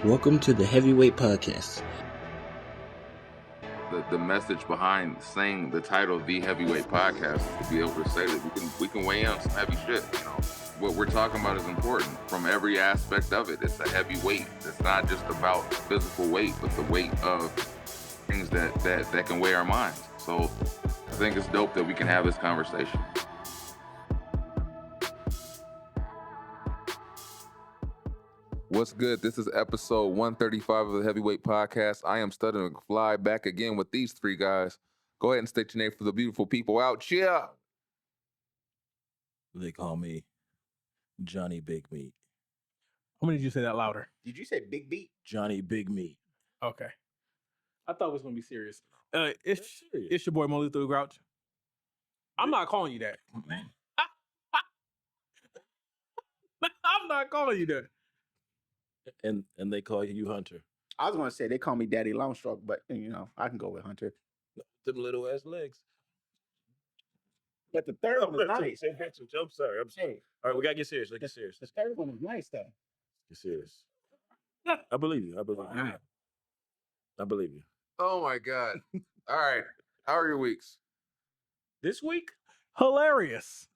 Welcome to the Heavyweight Podcast. The message behind saying the title of the Heavyweight Podcast is to be able to say that we can weigh in on some heavy shit. You know, what we're talking about is important from every aspect of it. It's a heavy weight. It's not just about physical weight, but the weight of things that can weigh our minds. So I think it's dope that we can have this conversation. What's good? This is episode 135 of the Heavyweight Podcast. I am Studden McFly, back again with these three guys. Go ahead and state your name for the beautiful people out here. They call me Johnny Big Meat. How many did you say that louder? Did you say Big Beat? Johnny Big Meat. Okay. I thought it was going to be serious. It's your boy Molly Through Grouch. I'm not calling you that. I'm not calling you that. And they call you Hunter. I was going to say they call me Daddy Longstroke, but you know I can go with Hunter. Them little ass legs. But the third one was nice. I'm sorry. All right, we gotta get serious. Let's get serious. The third one was nice though. Get serious. I believe you. I believe you. Oh my God. All right. How are your weeks? This week? Hilarious.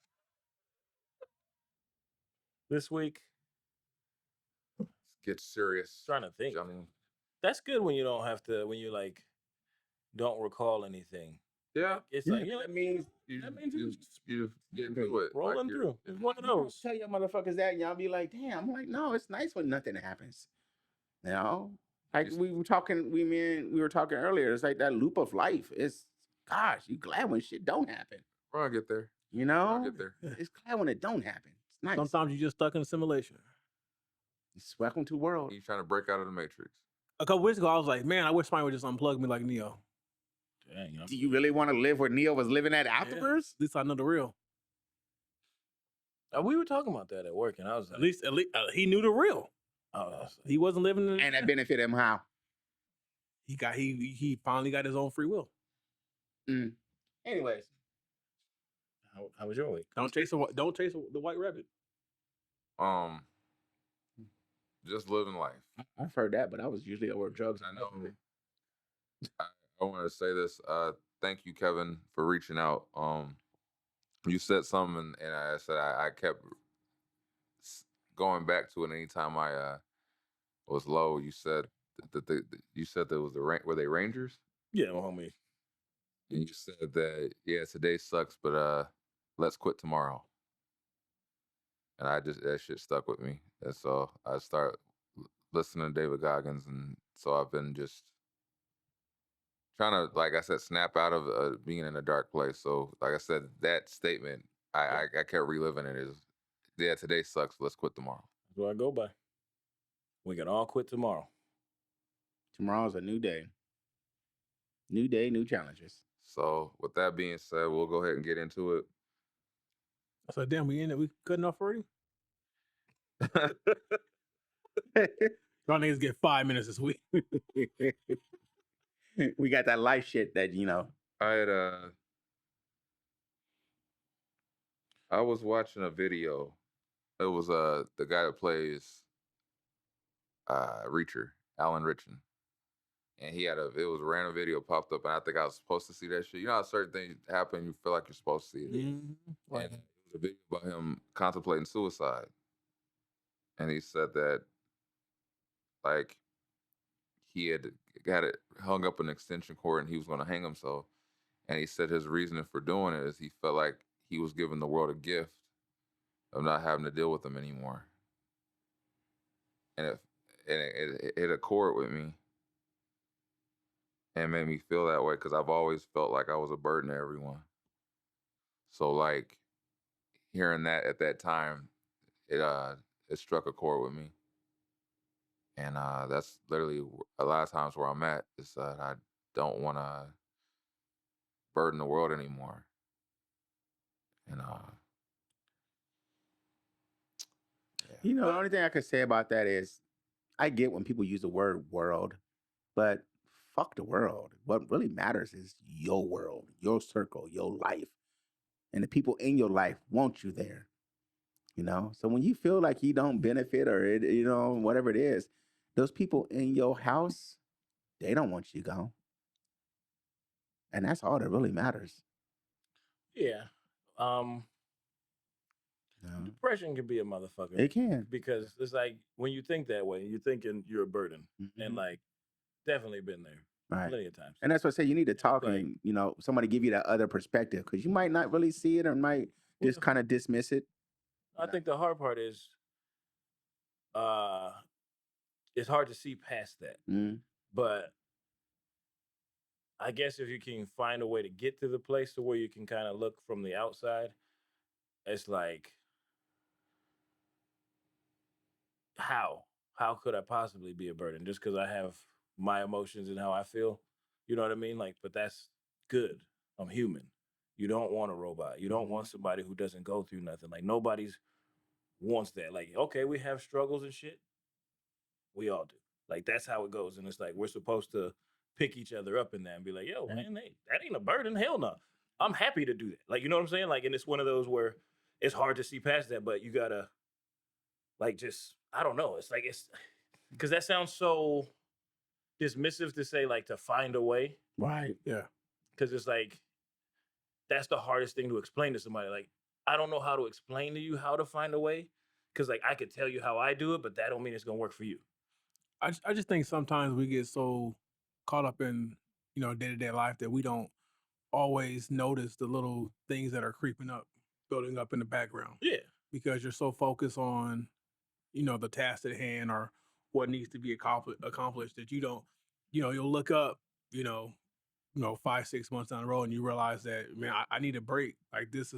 This week? Let's get serious. Trying to think. Johnny. That's good when you don't have to, when you like don't recall anything. Yeah. It's Yeah, like, you know, that means You get you into it. rolling Like through. It's one of I'll those. tell you motherfuckers that, and y'all be like, damn. I'm like, no, it's nice when nothing happens. You know? Like we were talking earlier. It's like that loop of life. It's gosh, you glad when shit don't happen. We're gonna get there. You We're know? gonna get there. It's glad when it don't happen. It's nice. Sometimes you're just stuck in a simulation. It's welcome to the world. You trying to break out of the matrix. A couple weeks ago, I was like, man, I wish somebody would just unplug me like Neo. Dang, you know. Do you really want to live where Neo was living at afterwards? At least I know the real. We were talking about that at work, and I was like, At least he knew the real. He wasn't living in And that benefit him how? He finally got his own free will. Anyways. how was your week? Don't chase the white rabbit. Just living life. I've heard that, but I was usually over drugs. I know. I want to say this. Thank you, Kevin, for reaching out. You said something, and I said I kept going back to it anytime I was low. You said that there was were they Rangers? Yeah, my homie. And you said that today sucks, but let's quit tomorrow. And that shit stuck with me, and so I started listening to David Goggins, and so I've been just trying to, like I said, snap out of being in a dark place. So, like I said, that statement, I kept reliving it. Today sucks. Let's quit tomorrow. That's what I go by. We can all quit tomorrow. Tomorrow's a new day. New day, new challenges. So, with that being said, we'll go ahead and get into it. I said, damn, we in it. We cutting off already? Y'all niggas get 5 minutes this week. We got that life shit that, you know. I was watching a video. It was the guy that plays Reacher, Alan Ritchson. And it was a random video popped up, and I think I was supposed to see that shit. You know how certain things happen, you feel like you're supposed to see it. Mm-hmm. And it was a video about him contemplating suicide. And he said that, like, he had got it hung up an extension cord and he was going to hang himself. And he said his reasoning for doing it is he felt like he was giving the world a gift of not having to deal with them anymore. And it hit a chord with me and made me feel that way because I've always felt like I was a burden to everyone. So, like, hearing that at that time, it struck a chord with me. And that's literally a lot of times where I'm at is that I don't want to burden the world anymore. And You know, the only thing I could say about that is I get when people use the word world, but fuck the world. What really matters is your world, your circle, your life. And the people in your life want you there. You know? So when you feel like you don't benefit or it, you know, whatever it is, those people in your house, they don't want you gone. And that's all that really matters. Yeah. No. Depression can be a motherfucker. It can. Because it's like when you think that way, you're thinking you're a burden. Mhm. And like definitely been there. Right. Plenty of times. And that's what I say, you need to talk like- and, you know, somebody give you that other perspective, because you might not really see it or might just Well, kind of dismiss it. I think the hard part is it's hard to see past that. Mm. But I guess if you can find a way to get to the place to where you can kind of look from the outside, it's like, how could I possibly be a burden just because I have my emotions and how I feel? You know what I mean? Like, but that's good. I'm human. You don't want a robot. You don't want somebody who doesn't go through nothing. Like nobody's wants that. Like, okay, we have struggles and shit. We all do. Like that's how it goes. And it's like we're supposed to pick each other up in that and be like, yo, man, that ain't a burden. Hell no. I'm happy to do that. Like, you know what I'm saying? Like, and it's one of those where it's hard to see past that, but you gotta like just, I don't know. It's like it's because that sounds so dismissive to say, like, to find a way. Right. Yeah. Because it's like that's the hardest thing to explain to somebody. Like, I don't know how to explain to you how to find a way. Cause like I could tell you how I do it, but that don't mean it's gonna work for you. I just think sometimes we get so caught up in, you know, day-to-day life that we don't always notice the little things that are creeping up, building up in the background. Yeah. Because you're so focused on, you know, the task at hand or what needs to be accomplished that you don't, you know, you'll look up, you know, 5-6 months down the road and you realize that, man, I need a break. Like this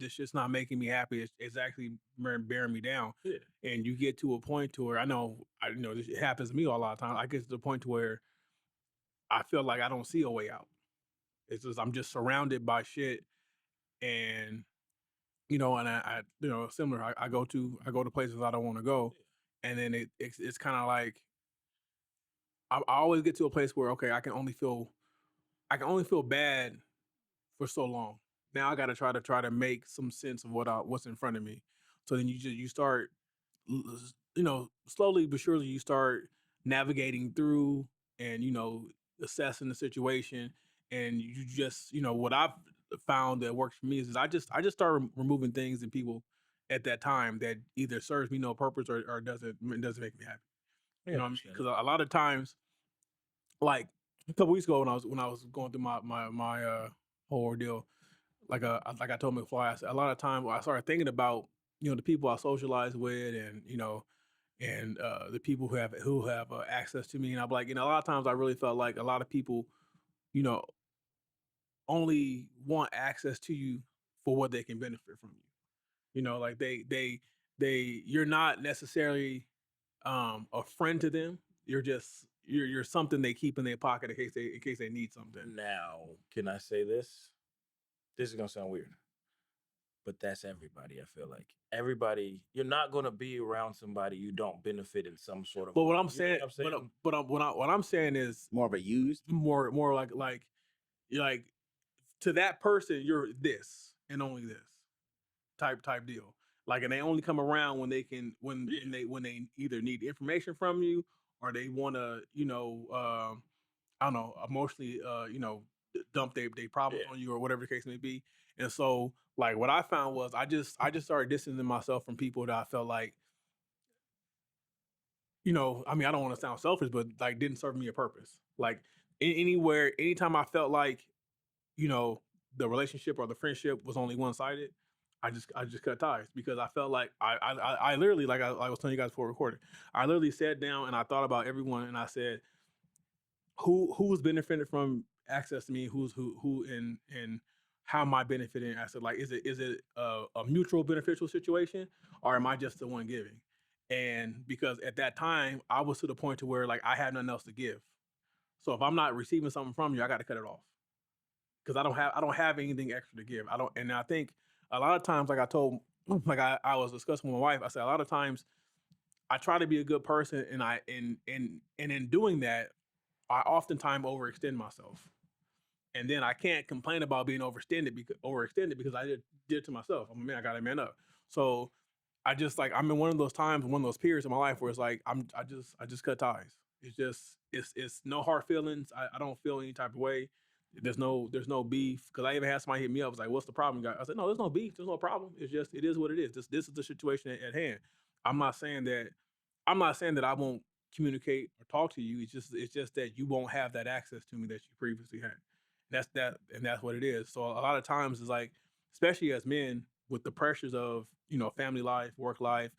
shit's not making me happy. It's actually bearing me down. Yeah. And you get to a point to where I know this happens to me a lot of times. I get to the point to where I feel like I don't see a way out. It's just I'm just surrounded by shit, and you know, and I you know, similar. I go to places I don't want to go, and then it's kind of like I always get to a place where okay, I can only feel bad for so long. Now I got to try to make some sense of what's in front of me. So then you start, you know, slowly but surely you start navigating through and you know assessing the situation, and you just you know what I've found that works for me is I just start removing things and people at that time that either serves me no purpose or doesn't make me happy. You know what I mean? Because a lot of times, like a couple weeks ago when I was going through my whole ordeal, like I told McFly, I said, a lot of time I started thinking about you know the people I socialize with and you know and the people who have access to me, and I'm like, you know, a lot of times I really felt like a lot of people, you know, only want access to you for what they can benefit from you. You know, like you're not necessarily a friend to them. You're just you're something they keep in their pocket in case they need something. Now, can I say this? This is gonna sound weird, but that's everybody. I feel like everybody. You're not gonna be around somebody you don't benefit in some sort of. But what I'm you know saying, what I'm saying? what I'm saying is More of a used. more like you're like to that person you're this and only this type deal. Like, and they only come around when they can when they either need information from you or they want to you know I don't know emotionally you know dump their problems on you or whatever the case may be. And so like what I found was I just started distancing myself from people that I felt like you know, I mean, I don't want to sound selfish, but like didn't serve me a purpose. Like anytime I felt like, you know, the relationship or the friendship was only one sided, I just cut ties because I felt like I literally like I was telling you guys before recording, I literally sat down and I thought about everyone and I said, who's benefited from access to me, who and how am I benefiting? I said like, is it a mutual beneficial situation or am I just the one giving? And because at that time I was to the point to where like I had nothing else to give. So if I'm not receiving something from you, I got to cut it off because I don't have anything extra to give. I don't, and I think a lot of times, like I told, like I was discussing with my wife, I said a lot of times I try to be a good person, and in doing that, I oftentimes overextend myself, and then I can't complain about being overextended because I did it to myself. I'm a man, I got to man up. So I just like I'm in one of those times, one of those periods in my life where it's like I just cut ties. It's no hard feelings. I don't feel any type of way. There's no beef because I even had somebody hit me up. I was like, "What's the problem, guy?" I said, "No, there's no beef. There's no problem. It's just it is what it is. This is the situation at hand. I'm not saying that I'm not saying that I won't communicate or talk to you. It's just that you won't have that access to me that you previously had. And that's what it is. So a lot of times it's like, especially as men, with the pressures of family life, work life,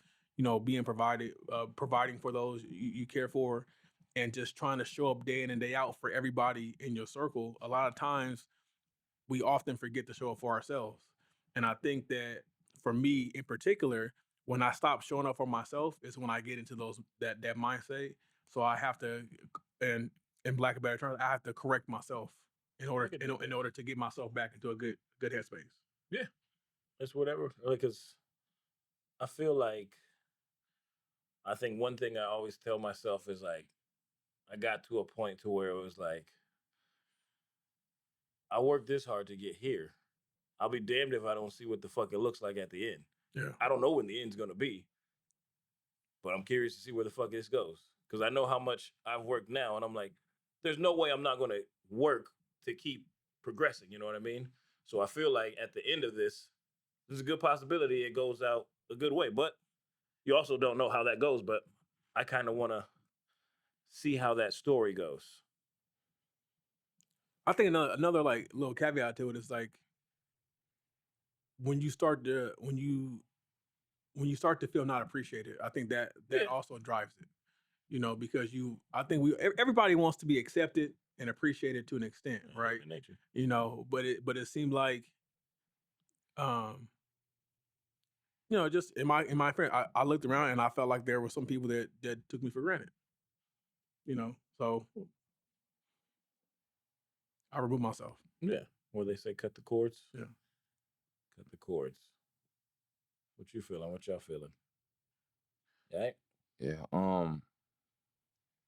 being providing for those you care for, and just trying to show up day in and day out for everybody in your circle. A lot of times we often forget to show up for ourselves. And I think that for me in particular, when I stop showing up for myself is when I get into that mindset. So I have to, and in black and better terms, I have to correct myself in order to get myself back into a good headspace. Yeah, it's whatever. Because I feel like I think one thing I always tell myself is like I got to a point to where it was like I worked this hard to get here. I'll be damned if I don't see what the fuck it looks like at the end. Yeah. I don't know when the end's gonna be, but I'm curious to see where the fuck this goes. Because I know how much I've worked now, and I'm like, there's no way I'm not gonna work to keep progressing. You know what I mean? So I feel like at the end of this, there's a good possibility it goes out a good way. But you also don't know how that goes. But I kind of want to see how that story goes. I think another like little caveat to it is like when you start to feel not appreciated, I think that Yeah. also drives it. Because I think everybody wants to be accepted and appreciated to an extent, right? Human nature. But it seemed like, um, just in my friend, I looked around and I felt like there were some people that took me for granted. So I removed myself. Yeah. Where they say cut the cords. Yeah. Cut the cords. What you feeling? What y'all feeling? All right. Yeah.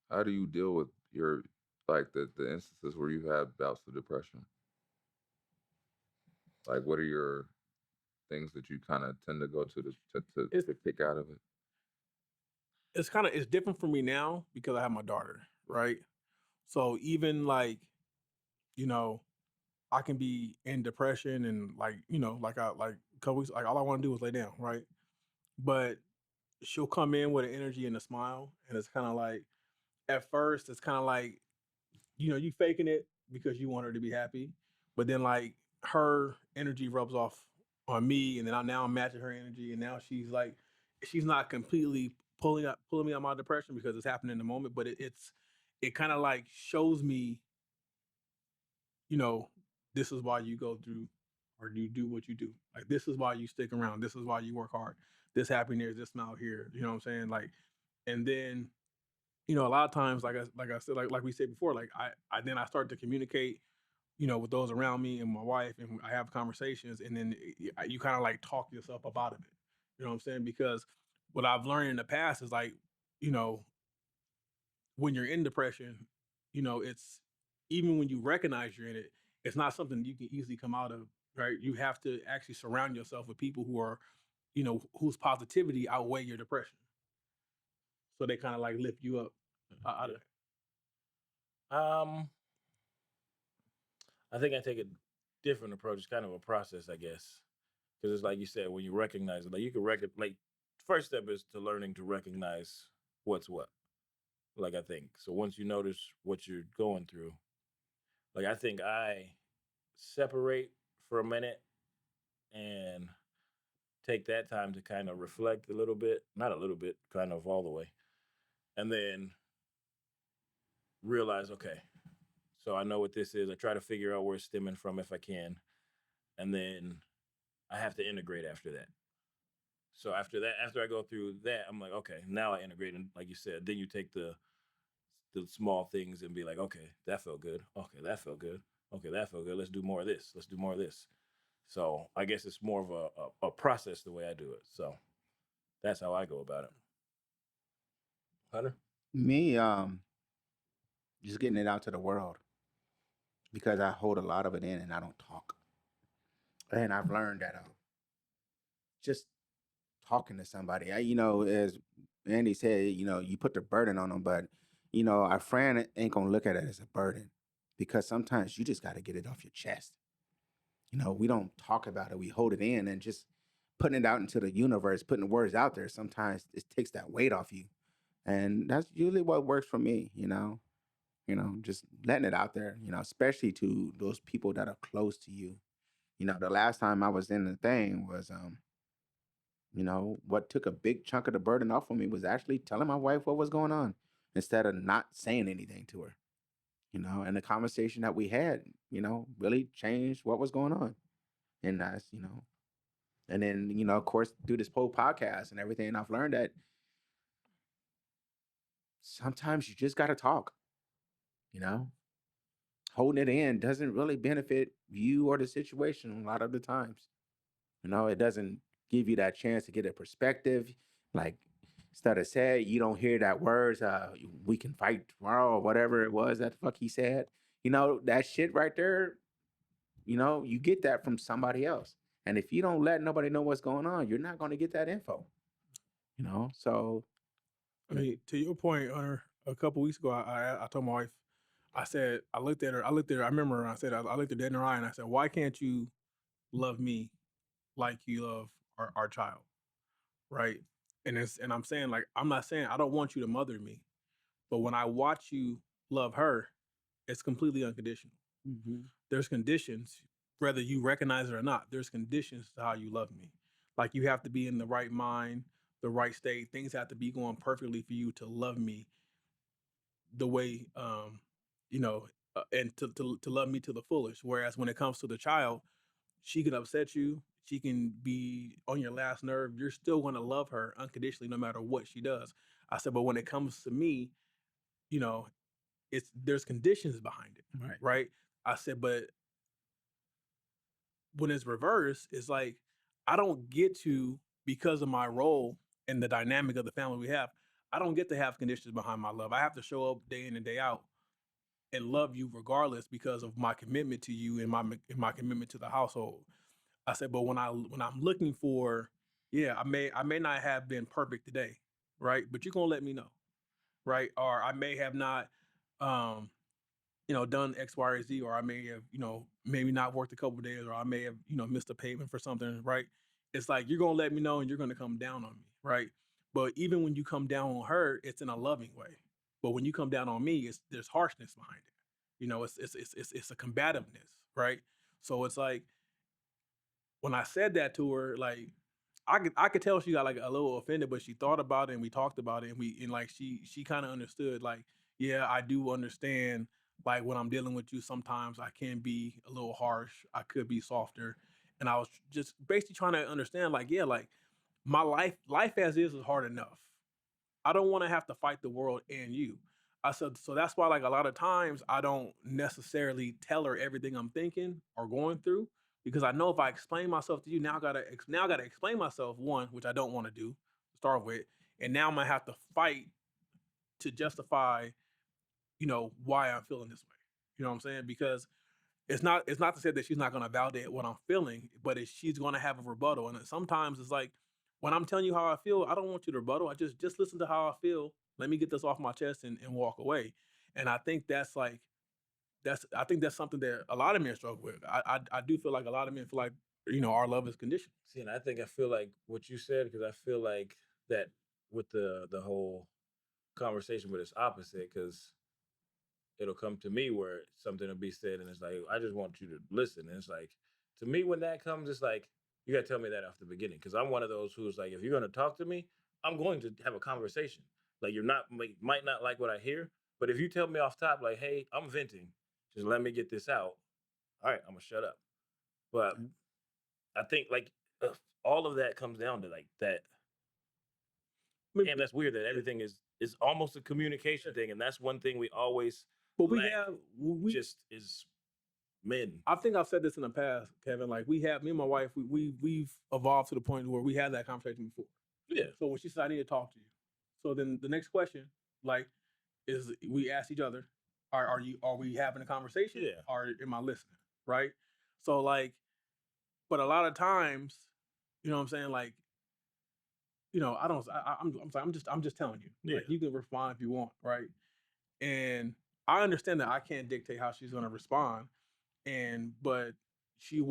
How do you deal with your like the instances where you have bouts of depression? Like, what are your things that you kind of tend to go to pick out of it? It's different for me now because I have my daughter, right? So even like, I can be in depression and like a couple weeks, like all I want to do is lay down, right? But she'll come in with an energy and a smile, and it's kind of like at first it's kind of like you faking it because you want her to be happy, but then like her energy rubs off on me, and then I'm matching her energy, and now she's not completely pulling me out of my depression because it's happening in the moment, but it kind of like shows me, this is why you go through or you do what you do. Like this is why you stick around. This is why you work hard. This happened here, this smile here. You know what I'm saying? Like, and then a lot of times, like I said, like we said before, like I start to communicate, with those around me and my wife, and I have conversations, and then you kind of like talk yourself up out of it. You know what I'm saying? Because what I've learned in the past is like, you know, when you're in depression, it's even when you recognize you're in it, it's not something you can easily come out of, right? You have to actually surround yourself with people who are, whose positivity outweigh your depression. So they kind of like lift you up out of it. I think I take a different approach. It's kind of a process, I guess, because it's like you said, when you recognize it, like you can like first step is to learning to recognize what's what. Like I think so. Once you notice what you're going through, like I think I separate for a minute and take that time to kind of reflect a little bit, not a little bit, kind of all the way, and then realize, okay, so I know what this is. I try to figure out where it's stemming from if I can, and then I have to integrate after that. So after that, after I go through that, I'm like, okay, now I integrate, and like you said, then you take the small things and be like, okay, that felt good. Okay, that felt good. Okay, that felt good. Let's do more of this. Let's do more of this. So I guess it's more of a process the way I do it. So that's how I go about it. Hunter? Me, just getting it out to the world because I hold a lot of it in and I don't talk. And I've learned that just talking to somebody. As Andy said, you put the burden on them, but our friend ain't gonna look at it as a burden because sometimes you just got to get it off your chest. We don't talk about it; we hold it in, and just putting it out into the universe, putting the words out there. Sometimes it takes that weight off you, and that's usually what works for me. Just letting it out there. Especially to those people that are close to you. The last time I was in the thing was what took a big chunk of the burden off of me was actually telling my wife what was going on instead of not saying anything to her. And the conversation that we had, really changed what was going on. And and then, of course, through this whole podcast and everything, I've learned that sometimes you just got to talk, you know, holding it in doesn't really benefit you or the situation a lot of the times. It doesn't give you that chance to get a perspective. Like instead of say, you don't hear that words, we can fight tomorrow or whatever it was that the fuck he said. That shit right there, you get that from somebody else. And if you don't let nobody know what's going on, you're not going to get that info. So I mean, to your point, Hunter, a couple weeks ago, I told my wife, I said, I looked at her, I remember I said, I looked at dead in her eye and I said, why can't you love me like you love our child? Right. And I'm saying, like, I'm not saying I don't want you to mother me, but when I watch you love her, it's completely unconditional. There's conditions, whether you recognize it or not, there's conditions to how you love me. Like you have to be in the right mind, the right state. Things have to be going perfectly for you to love me the way, and to love me to the fullest. Whereas when it comes to the child, she can upset you. She can be on your last nerve. You're still going to love her unconditionally, no matter what she does. I said, but when it comes to me, you know, there's conditions behind it, right. right? I said, but when it's reversed, it's like I don't get to, because of my role and the dynamic of the family we have, I don't get to have conditions behind my love. I have to show up day in and day out and love you regardless because of my commitment to you and my commitment to the household. I said, but when I'm looking for, yeah, I may not have been perfect today, right? But you're gonna let me know, right? Or I may have not um done X, Y, or Z, or I may have, maybe not worked a couple of days, or I may have, missed a payment for something, right? It's like you're gonna let me know and you're gonna come down on me, right? But even when you come down on her, it's in a loving way. But when you come down on me, there's harshness behind it. It's a combativeness, right? So it's like when I said that to her, like I could tell she got like a little offended, but she thought about it and we talked about it and like she kind of understood, like, yeah, I do understand, like when I'm dealing with you, sometimes I can be a little harsh. I could be softer. And I was just basically trying to understand, like, yeah, like my life as is hard enough. I don't want to have to fight the world and you. I said, so that's why, like, a lot of times I don't necessarily tell her everything I'm thinking or going through, because I know if I explain myself to you, now I gotta explain myself, one, which I don't want to do to start with, and now I'm gonna have to fight to justify, why I'm feeling this way. You know what I'm saying? Because it's not to say that she's not going to validate what I'm feeling, but she's going to have a rebuttal. And sometimes it's like when I'm telling you how I feel, I don't want you to rebuttal. I just listen to how I feel. Let me get this off my chest and walk away. And I think I think that's something that a lot of men struggle with. I do feel like a lot of men feel like our love is conditional. See, and I feel like what you said, because I feel like that with the whole conversation, but it's opposite, because it'll come to me where something will be said and it's like, I just want you to listen. And it's like, to me, when that comes, it's like, you got to tell me that off the beginning. Because I'm one of those who's like, if you're going to talk to me, I'm going to have a conversation. Like, you're not, might not like what I hear, but if you tell me off top, like, hey, I'm venting, just let me get this out. All right, I'm going to shut up. But I think, like, all of that comes down to, like, that. Damn, that's weird that everything is almost a communication thing. And that's one thing we always, But we just is men. I think I've said this in the past, Kevin. Like me and my wife, we've evolved to the point where we had that conversation before. Yeah. So when she said, I need to talk to you. So then the next question, like, is we ask each other, are we having a conversation? Yeah. Or am I listening? Right? So like, but a lot of times, you know what I'm saying? Like I don't. I'm sorry. I'm just telling you. Yeah. Like, you can respond if you want, right? And I understand that I can't dictate how she's going to respond. But she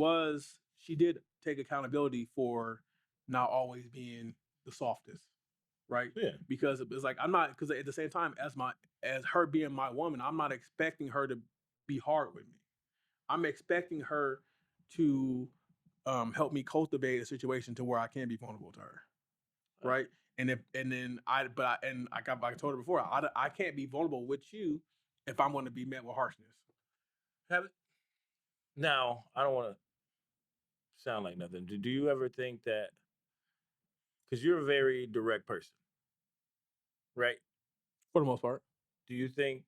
did take accountability for not always being the softest, right? Yeah. Because it's like, I'm not, because at the same time, as her being my woman, I'm not expecting her to be hard with me. I'm expecting her to help me cultivate a situation to where I can be vulnerable to her, right? And I told her before, I can't be vulnerable with you if I'm going to be met with harshness. Now, I don't want to sound like nothing. Do you ever think that, because you're a very direct person, right? For the most part. Do you think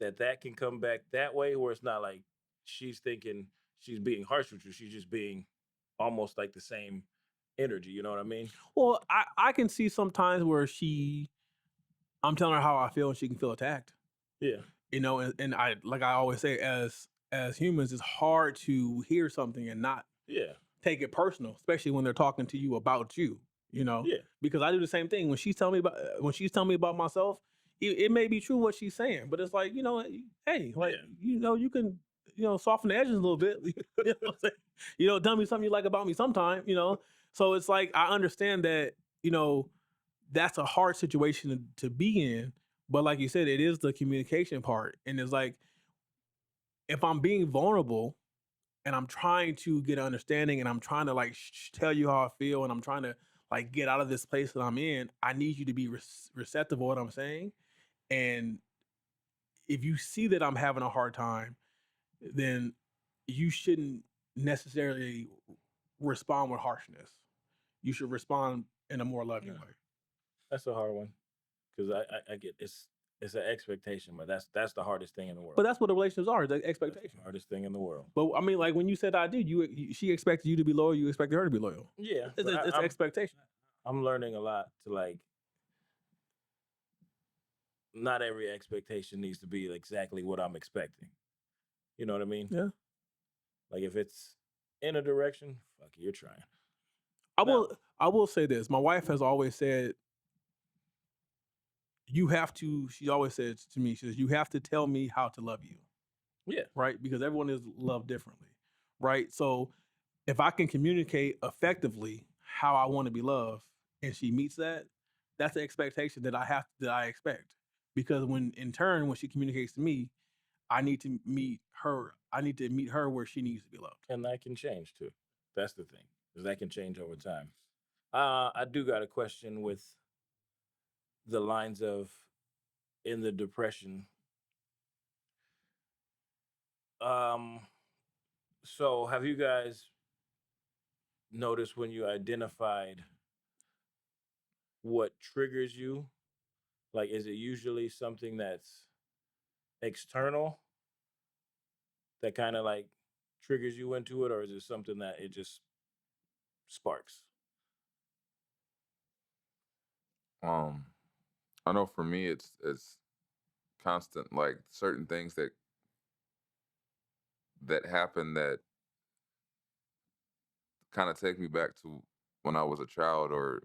that can come back that way, where it's not like she's thinking she's being harsh with you, she's just being almost like the same energy, you know what I mean? Well, I can see sometimes where I'm telling her how I feel and she can feel attacked. Yeah. And I, like I always say, as humans, it's hard to hear something and not take it personal, especially when they're talking to you about you. Yeah. Because I do the same thing when she's telling me about myself. It may be true what she's saying, but it's like, hey, like, you can, soften the edges a little bit. You know what I'm saying? Tell me something you like about me sometime. So it's like, I understand that, that's a hard situation to be in. But like you said, it is the communication part. And it's like, if I'm being vulnerable and I'm trying to get an understanding and I'm trying to like tell you how I feel and I'm trying to like get out of this place that I'm in, I need you to be receptive of what I'm saying. And if you see that I'm having a hard time, then you shouldn't necessarily respond with harshness. You should respond in a more loving way. That's a hard one, because I get it's an expectation, but that's the hardest thing in the world. But that's what the relationships are, the That's expectation. the hardest thing in the world. But I mean, like when you said I did, she expected you to be loyal, you expected her to be loyal. Yeah, It's but an expectation. I'm learning a lot to, like, not every expectation needs to be exactly what I'm expecting. You know what I mean? Yeah. Like, if it's in a direction, fuck it, you're trying. I will say this. My wife has always said, she always says to me, she says, you have to tell me how to love you. Yeah. Right? Because everyone is loved differently. Right? So if I can communicate effectively how I want to be loved and she meets that, that's the expectation that I expect. Because when she communicates to me, I need to meet her. I need to meet her where she needs to be loved. And that can change too. That's the thing, because that can change over time. I do got a question with the lines of in the depression. So have you guys noticed when you identified what triggers you? Like, is it usually something that's external that kind of like triggers you into it, or is it something that it just sparks? I know for me it's constant, like certain things that happen that kind of take me back to when I was a child or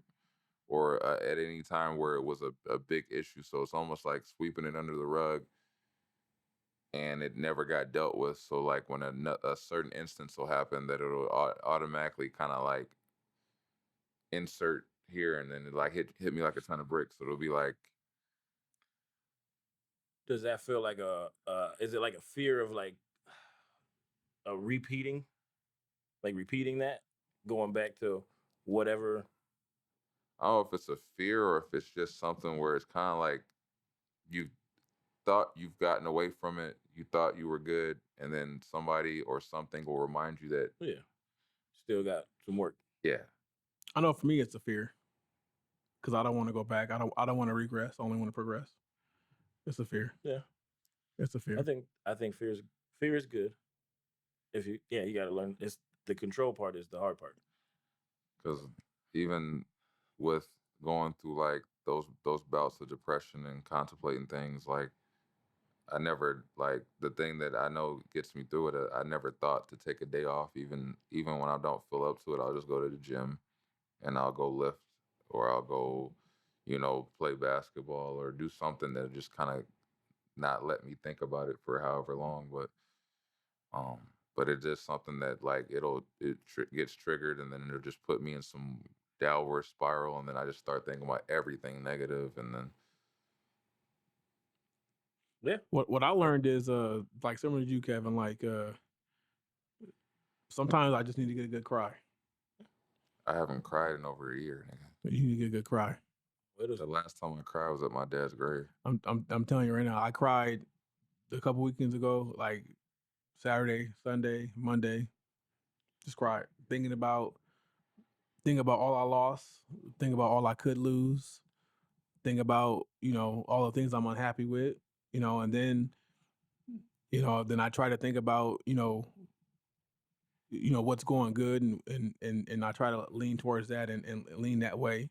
at any time where it was a big issue. So it's almost like sweeping it under the rug and it never got dealt with. So like when a certain instance will happen, that it'll automatically kind of like insert here, and then it like hit me like a ton of bricks. So it'll be like, Does that feel like is it like a fear of like a repeating that, going back to whatever? I don't know if it's a fear or if it's just something where it's kind of like you thought you've gotten away from it, you thought you were good, and then somebody or something will remind you that Still got some work. Yeah. I know for me it's a fear. Because I don't want to go back. I don't want to regress. I only want to progress. It's a fear. Yeah. It's a fear. I think fear is good. If you got to learn. It's the control part is the hard part. Because even with going through like those bouts of depression and contemplating things, like I never, like the thing that I know gets me through it, I never thought to take a day off. Even when I don't feel up to it, I'll just go to the gym and I'll go lift or I'll go, play basketball or do something that just kind of not let me think about it for however long. Um, but it's just something that like gets triggered, and then it'll just put me in some downward spiral, and then I just start thinking about everything negative, and then Yeah. What I learned is like similar to you, Kevin, like sometimes I just need to get a good cry. I haven't cried in over a year, nigga. You need to get a good cry. The last time I cried was at my dad's grave. I'm telling you right now, I cried a couple weekends ago, like Saturday, Sunday, Monday. Just cried, thinking about all I lost, think about all I could lose, think about all the things I'm unhappy with, and then then I try to think about what's going good, and I try to lean towards that and lean that way.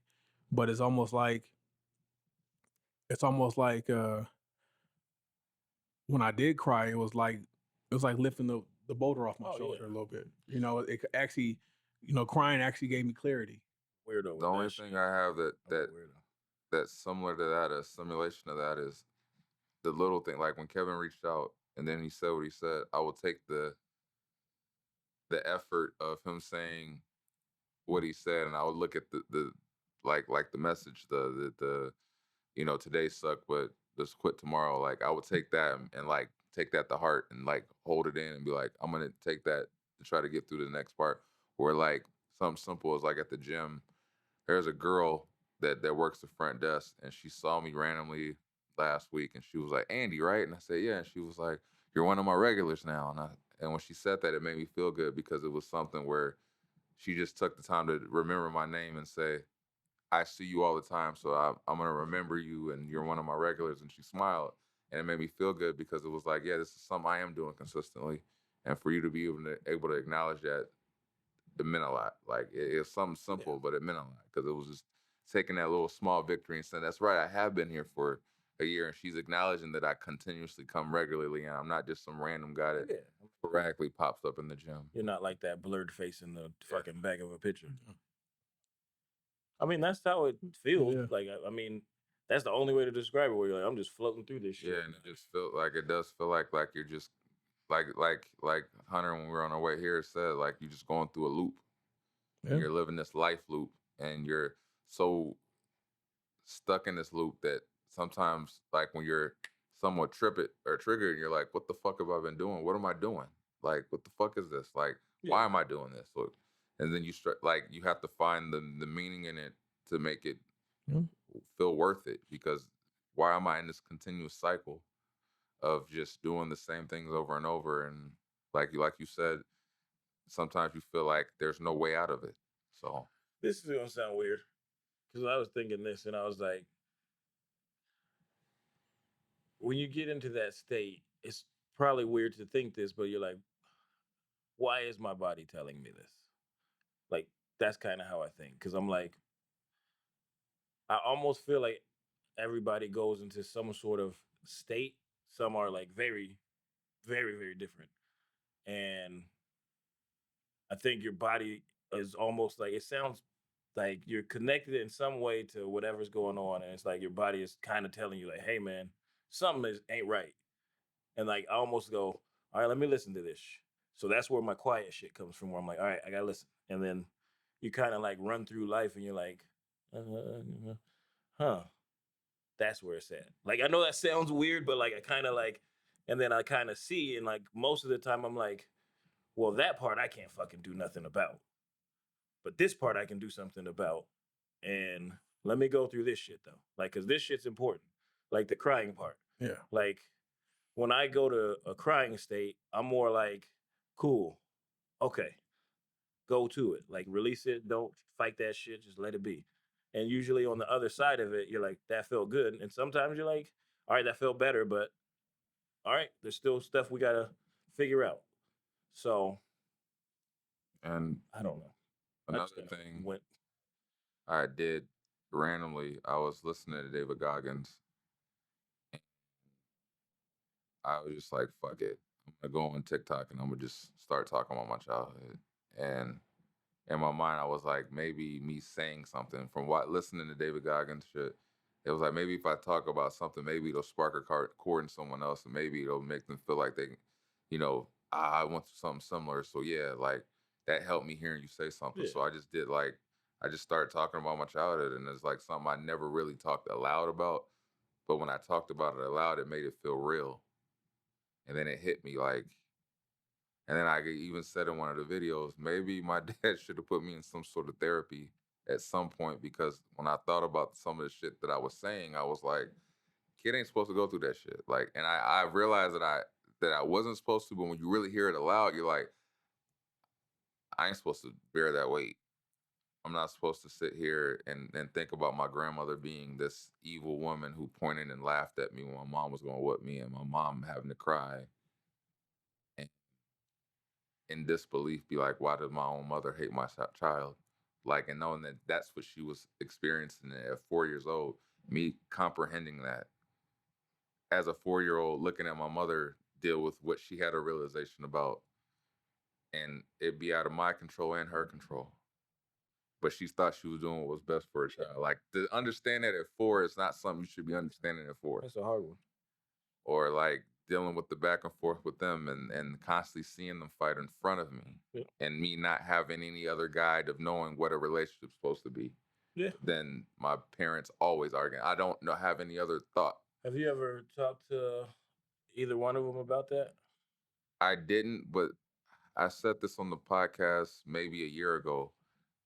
But it's almost like when I did cry, it was like lifting the boulder off my shoulder a little bit. It actually, crying actually gave me clarity. Weirdo. The only thing I have that's similar to that, a simulation of that, is the little thing. Like when Kevin reached out and then he said what he said, I will take the effort of him saying what he said, and I would look at the like the message, the today sucked, but let's quit tomorrow. Like I would take that and like take that to heart and like hold it in and be like, I'm gonna take that to try to get through the next part. Or like something simple as like at the gym, there's a girl that works the front desk, and she saw me randomly last week, and she was like, Andy, right? And I said, yeah. And she was like, you're one of my regulars now. And when she said that, it made me feel good because it was something where she just took the time to remember my name and say, I see you all the time, so I'm gonna remember you, and you're one of my regulars. And she smiled, and it made me feel good because it was like, yeah, this is something I am doing consistently, and for you to be able to acknowledge that, it meant a lot. Like it's something simple, but it meant a lot because it was just taking that little small victory and saying, that's right, I have been here for a year, and she's acknowledging that I continuously come regularly, and I'm not just some random guy that sporadically pops up in the gym. You're not like that blurred face in the fucking back of a picture. I mean, that's how it feels. Yeah. Like, I mean, that's the only way to describe it. Where you're like, I'm just floating through this shit. Yeah, and it does feel like you're just like Hunter when we were on our way here said, like you're just going through a loop. Yeah. And you're living this life loop, and you're so stuck in this loop that sometimes, like when you're somewhat triggered, you're like, what the fuck have I been doing? What am I doing? Like, what the fuck is this? Like, why am I doing this? And then you have to find the meaning in it to make it feel worth it, because why am I in this continuous cycle of just doing the same things over and over? And like you said, sometimes you feel like there's no way out of it. So this is gonna sound weird because I was thinking this, and I was like, when you get into that state, it's probably weird to think this, but you're like, why is my body telling me this? Like, that's kind of how I think, because I'm like, I almost feel like everybody goes into some sort of state. Some are like very, very, very different. And I think your body is almost like, it sounds like you're connected in some way to whatever's going on. And it's like your body is kind of telling you, like, hey, man, something ain't right. And like, I almost go, all right, let me listen to this. So that's where my quiet shit comes from, where I'm like, all right, I got to listen. And then you kind of like run through life and you're like, huh, that's where it's at. Like, I know that sounds weird, but like, I kind of like, and then I kind of see, and like, most of the time I'm like, well, that part I can't fucking do nothing about. But this part I can do something about. And let me go through this shit though. Like, cause this shit's important. Like the crying part. Yeah. Like when I go to a crying state, I'm more like, cool. Okay. Go to it. Like release it. Don't fight that shit. Just let it be. And usually on the other side of it, you're like, that felt good. And sometimes you're like, all right, that felt better, but all right, there's still stuff we gotta figure out. So and I don't know. Another thing I did randomly, I was listening to David Goggins. I was just like, fuck it. I'm gonna go on TikTok and I'm gonna just start talking about my childhood. And in my mind, I was like, maybe me saying something from listening to David Goggins shit. It was like, maybe if I talk about something, maybe it'll spark a chord in someone else, and maybe it'll make them feel like they, I went through something similar. So yeah, like that helped me hearing you say something. Yeah. So I just started talking about my childhood, and it's like something I never really talked aloud about. But when I talked about it aloud, it made it feel real. And then it hit me like, and then I even said in one of the videos, maybe my dad should have put me in some sort of therapy at some point, because when I thought about some of the shit that I was saying, I was like, kid ain't supposed to go through that shit. Like, and I realized that I wasn't supposed to, but when you really hear it aloud, you're like, I ain't supposed to bear that weight. I'm not supposed to sit here and think about my grandmother being this evil woman who pointed and laughed at me when my mom was going to whip me, and my mom having to cry and in disbelief be like, why did my own mother hate my child? Like, and knowing that that's what she was experiencing at 4 years old, me comprehending that as a 4-year-old, looking at my mother deal with what she had a realization about, and it be out of my control and her control. But she thought she was doing what was best for her child. Like, to understand that at 4 is not something you should be understanding at 4. That's a hard one. Or like dealing with the back and forth with them, and constantly seeing them fight in front of me, and me not having any other guide of knowing what a relationship's supposed to be. Yeah. Then my parents always arguing. I don't have any other thought. Have you ever talked to either one of them about that? I didn't, but I said this on the podcast maybe a year ago.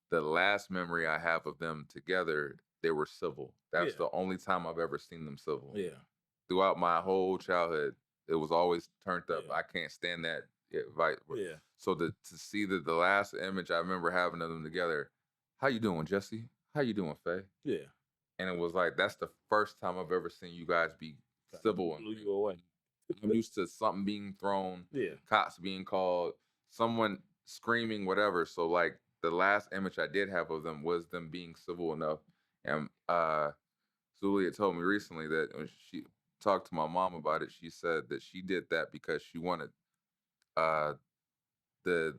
The last memory I have of them together, they were civil. That's the only time I've ever seen them civil. Yeah. Throughout my whole childhood, it was always turned up. I can't stand that. Yeah. So to see the last image I remember having of them together, how you doing, Jesse? How you doing, Faye? Yeah. And it was like, that's the first time I've ever seen you guys be civil. Blew you away. I'm used to something being thrown, Yeah. cops being called, someone screaming, whatever. So like the last image I did have of them was them being civil enough. And Zulia told me recently that when she talked to my mom about it, she said that she did that because she wanted us to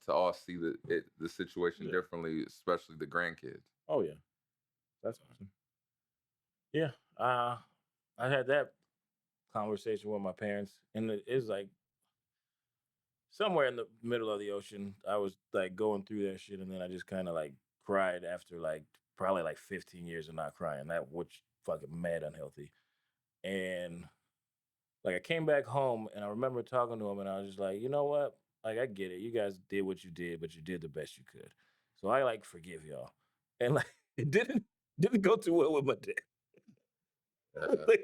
all see the situation differently, especially the grandkids. Oh yeah, that's awesome. Yeah, I had that conversation with my parents, and it is like somewhere in the middle of the ocean. I was like going through that shit, and then I just kind of like cried after like probably like 15 years of not crying. That which fucking mad unhealthy. And like I came back home, and I remember talking to him, and I was just like, you know what? Like I get it. You guys did what you did, but you did the best you could. So I like forgive y'all. And like it didn't go too well with my dad.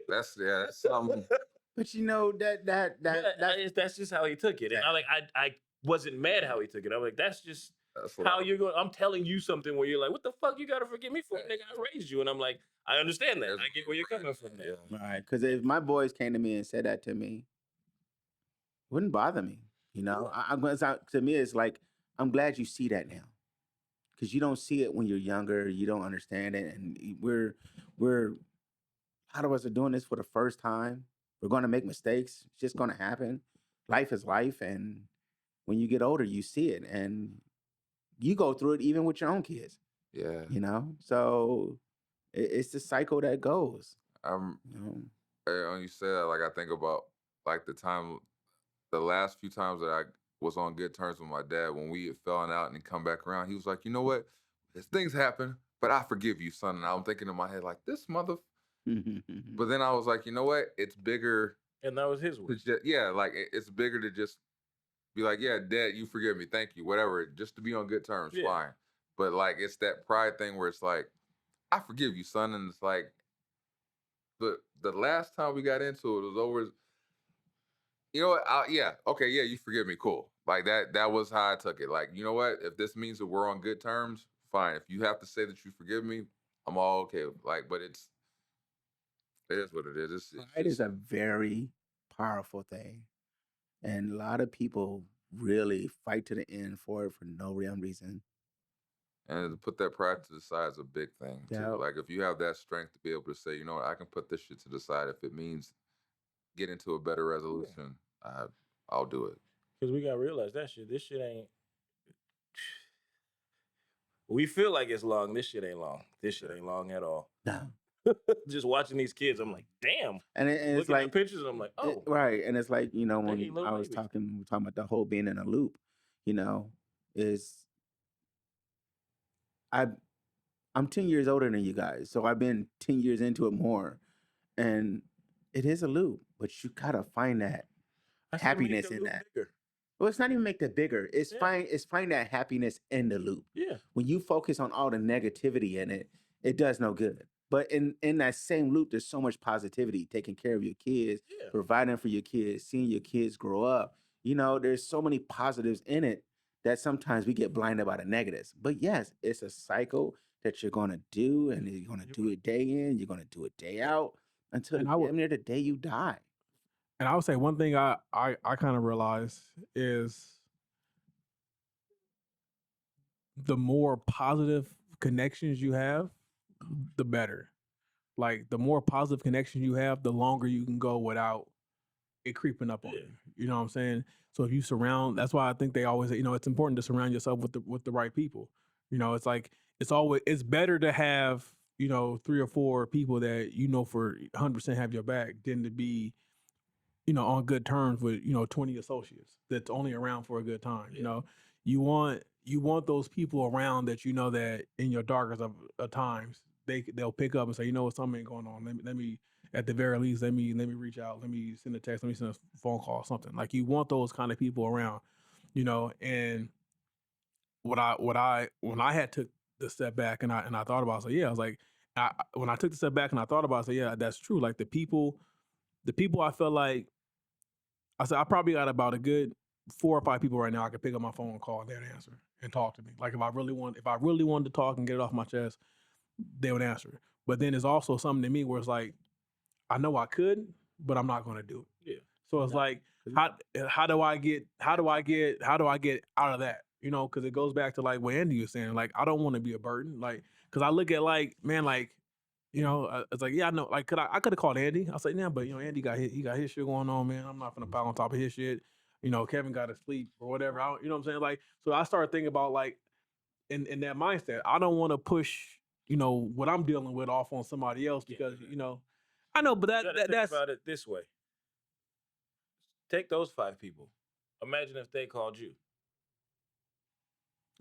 That's something. But you know that's just how he took it. And I wasn't mad how he took it. I'm like, that's how you're going. I'm telling you something where you're like, what the fuck you gotta forgive me for? Nigga, I raised you. And I'm like, I understand that. I get where you're coming from there. All right. Because if my boys came to me and said that to me, it wouldn't bother me. You know, to me, it's like, I'm glad you see that now. Because you don't see it when you're younger. You don't understand it. And we're a lot of us are doing this for the first time. We're going to make mistakes. It's just going to happen. Life is life. And when you get older, you see it. And you go through it even with your own kids. Yeah. You know? So it's the cycle that goes. When you say that, like, I think about like the last few times that I was on good terms with my dad, when we had fallen out and he come back around, he was like, you know what? Things happen, but I forgive you, son. And I'm thinking in my head, like, this mother. But then I was like, you know what? It's bigger. And that was his word. Like it's bigger to just be like, yeah, Dad, you forgive me, thank you, whatever. Just to be on good terms, fine. But like, it's that pride thing where it's like, I forgive you, son. And it's like, the last time we got into it was over. You know what? You forgive me, cool. Like that was how I took it. Like, you know what? If this means that we're on good terms, fine. If you have to say that you forgive me, I'm all okay. Like, but it is what it is. Pride is a very powerful thing. And a lot of people really fight to the end for it for no real reason. And to put that pride to the side is a big thing, too. Yeah. Like, if you have that strength to be able to say, you know what, I can put this shit to the side if it means getting to a better resolution, I'll do it. Because we got to realize that shit, this shit ain't, We feel like it's long. This shit ain't long. This shit ain't long at all. No. Just watching these kids, I'm like, damn. And it's Looking like at pictures, I'm like, oh, right. And it's like, you know, they when ain't little I was babies. talking about the whole being in a loop, you know, is I'm 10 years older than you guys, so I've been 10 years into it more, and it is a loop, but you gotta find that I said, make happiness the in loop that. bigger. Well, it's not even make that bigger. It's Yeah. find that happiness in the loop. Yeah. When you focus on all the negativity in it, it does no good. But in that same loop, there's so much positivity, taking care of your kids, Yeah. providing for your kids, seeing your kids grow up. You know, there's so many positives in it that sometimes we get blinded by the negatives. But yes, it's a cycle that you're gonna do, and you're gonna do it day in, you're gonna do it day out until And I would- damn near the day you die. And I would say one thing I kind of realize is the more positive connections you have, the better. Like the more positive connections you have, the longer you can go without it creeping up on Yeah. you. You know what I'm saying? So if you surround, that's why I think they always say, you know, it's important to surround yourself with the right people. You know, it's like it's better to have, you know, 3 or 4 people that you know for 100% have your back than to be, you know, on good terms with, you know, 20 associates that's only around for a good time. Yeah. You know, you want those people around that you know that in your darkest of times they'll pick up and say, you know what, something ain't going on. Let me at the very least let me reach out. Let me send a text. Let me send a phone call. Something like you want those kind of people around. You know, and when I had took the step back and I thought about it, so yeah, I was like, when I took the step back and I thought about it, so yeah, that's true. Like the people I felt like I said I probably got about a good 4 or 5 people right now I could pick up my phone and call and they'd answer and talk to me. Like if I really wanted to talk and get it off my chest, they would answer. But then there's also something to me where it's like I know I could, but I'm not going to do it. Yeah. So it's like how do I get out of that? You know, because it goes back to like what Andy was saying. Like I don't want to be a burden. Like because I look at like man like. You know, it's like, yeah, I know. Like, I could have called Andy. I was like, yeah, but you know, Andy got he got his shit going on, man. I'm not gonna pile on top of his shit. You know, Kevin got to sleep or whatever. You know what I'm saying? Like, so I started thinking about like in that mindset. I don't want to push, you know, what I'm dealing with off on somebody else because you know, I know, but You gotta think about it this way. Take those 5 people. Imagine if they called you.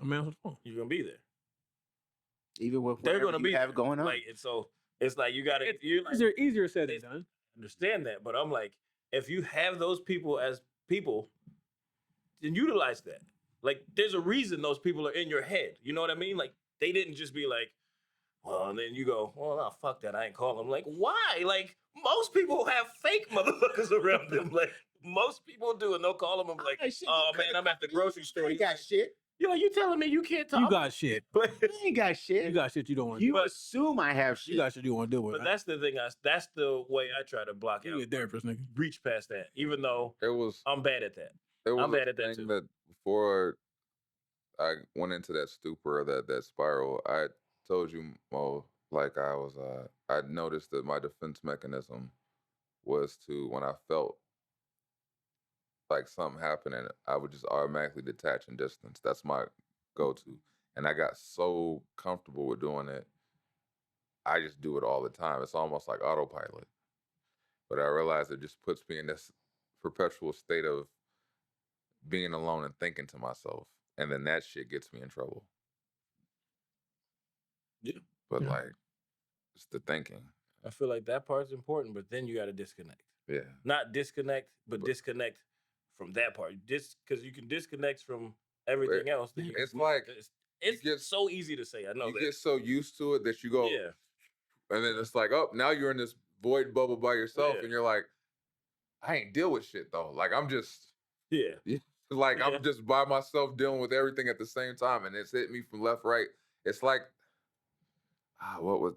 I'm answering the phone. You're gonna be there. Even with They're whatever gonna you be have there. going on. Like, and so it's like you gotta. Easier said than done. Understand that, but I'm like, if you have those people as people, then utilize that. Like, there's a reason those people are in your head. You know what I mean? Like, they didn't just be like, well, and then you go, well, no, fuck that. I ain't calling them. Like, why? Like, most people have fake motherfuckers around them. Like, most people do, and they'll call them. I'm like, oh man, I'm at the grocery store. You got shit. Yo, you telling me you can't talk? You got shit. You ain't got shit. You got shit you don't want to You do. assume I have shit. You got shit you want to deal with. But that's the thing. That's the way I try to block You out. a therapist, nigga. Reach past that, even though I'm bad at that. I'm bad at that too. That before I went into that stupor, that spiral, I told you, Mo, like I noticed that my defense mechanism was to, when I felt like something happening, I would just automatically detach and distance. That's my go-to. And I got so comfortable with doing it, I just do it all the time. It's almost like autopilot. But I realized it just puts me in this perpetual state of being alone and thinking to myself. And then that shit gets me in trouble. Yeah. But like, it's the thinking. I feel like that part's important, but then you got to disconnect. Yeah. Not disconnect, but disconnect from that part. Because you can disconnect from everything else. It's like it's so easy to say. I know you that. get so used to it that you go, and then it's like, oh, now you're in this void bubble by yourself, and you're like, I ain't deal with shit though. Like I'm just, I'm just by myself dealing with everything at the same time, and it's hit me from left, right. It's like, what was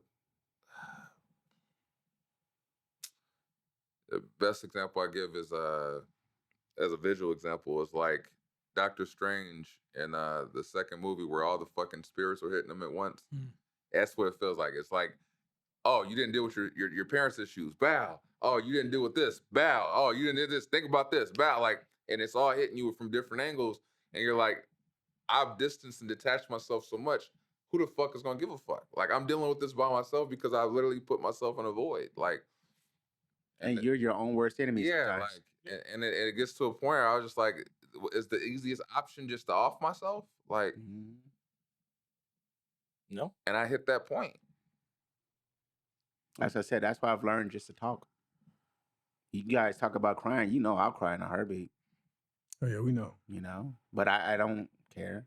the best example I give is as a visual example is like Doctor Strange in the second movie where all the fucking spirits were hitting him at once. That's what it feels like. It's like, oh, you didn't deal with your parents' issues. Bow. Oh, you didn't deal with this. Bow. Oh, you didn't do this. Think about this. Bow. Like, and it's all hitting you from different angles. And you're like, I've distanced and detached myself so much. who the fuck is gonna give a fuck? Like, I'm dealing with this by myself because I literally put myself in a void. Like, And you're your own worst enemy yeah, sometimes. like, and it gets to a point where I was just like, is the easiest option just to off myself? Like, No. and I hit that point. As I said, that's why I've learned just to talk. You guys talk about crying, you know I'll cry in a heartbeat. Oh yeah, we know. You know, but I don't care.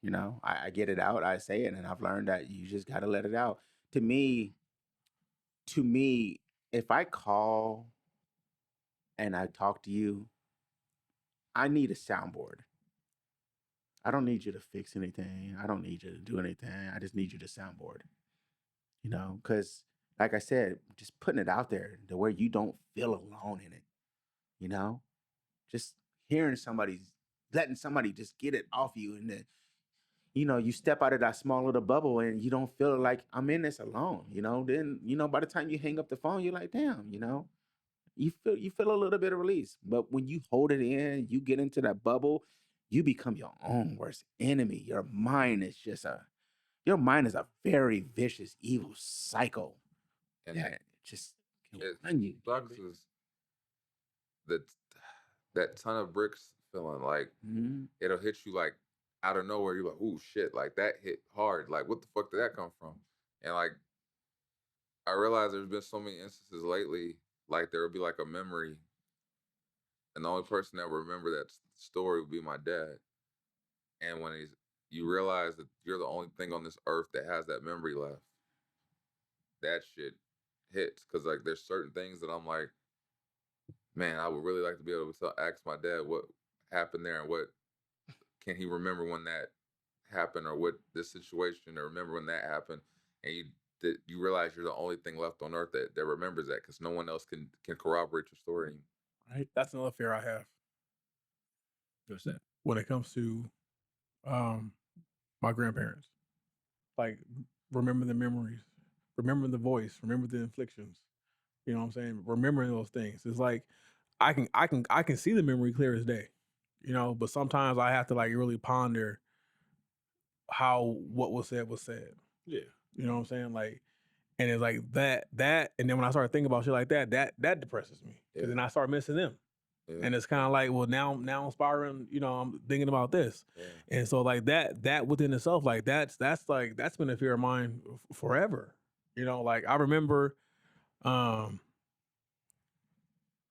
You know, I get it out, I say it, and I've learned that you just got to let it out. To me, if I call and I talk to you, I need a soundboard. I don't need you to fix anything. I don't need you to do anything. I just need you to soundboard. You know, because like I said, just putting it out there to where you don't feel alone in it. You know, just hearing letting somebody just get it off you, and then you step out of that small little bubble and you don't feel like I'm in this alone. Then by the time you hang up the phone, you're like, damn. You feel a little bit of release. But when you hold it in, you get into that bubble, you become your own worst enemy. Your mind is a very vicious, evil cycle And that just can it run you. sucks is that ton of bricks feeling. Like, it'll hit you like out of nowhere. You're like, ooh, shit, like that hit hard. Like, what the fuck did that come from? And like, I realize there's been so many instances lately, like there would be like a memory, and the only person that would remember that story would be my dad. And when you realize that you're the only thing on this earth that has that memory left, that shit hits. Cause like there's certain things that I'm like, man, I would really like to be able to ask my dad what happened there and what can he remember when that happened, or what this situation, or remember when that happened. And you realize you're the only thing left on earth that remembers that, because no one else can corroborate your story anymore. Right. That's another fear I have. What's that? When it comes to my grandparents. Like, remember the memories, remember the voice, remember the inflictions. You know what I'm saying? Remembering those things. It's like I can see the memory clear as day. But sometimes I have to like really ponder how what was said was said. Yeah. You know what I'm saying? Like, and it's like that, and then when I start thinking about shit like that depresses me. Because then I start missing them. Yeah. And it's kind of like, well, now I'm spiraling, I'm thinking about this. Yeah. And so like that within itself, like that's been a fear of mine forever. Like I remember I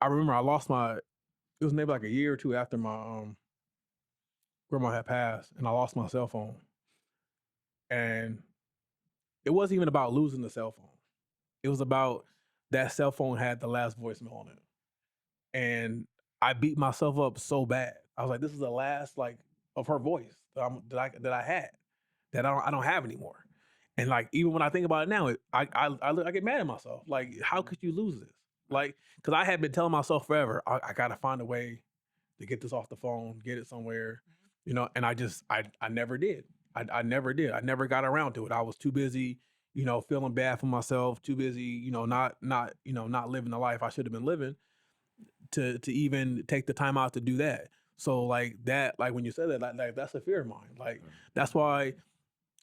lost it was maybe like a year or two after my grandma had passed, and I lost my cell phone. And it wasn't even about losing the cell phone. It was about that cell phone had the last voicemail on it. And I beat myself up so bad. I was like, this is the last like of her voice that I had that I don't have anymore. And like even when I think about it now, I get mad at myself. Like, how could you lose this? Like, because I had been telling myself forever, I gotta find a way to get this off the phone, get it somewhere, And I never did. I never did. I never got around to it. I was too busy, feeling bad for myself. Too busy, not living the life I should have been living to even take the time out to do that. So like that, like when you said that, like that's a fear of mine. Like that's why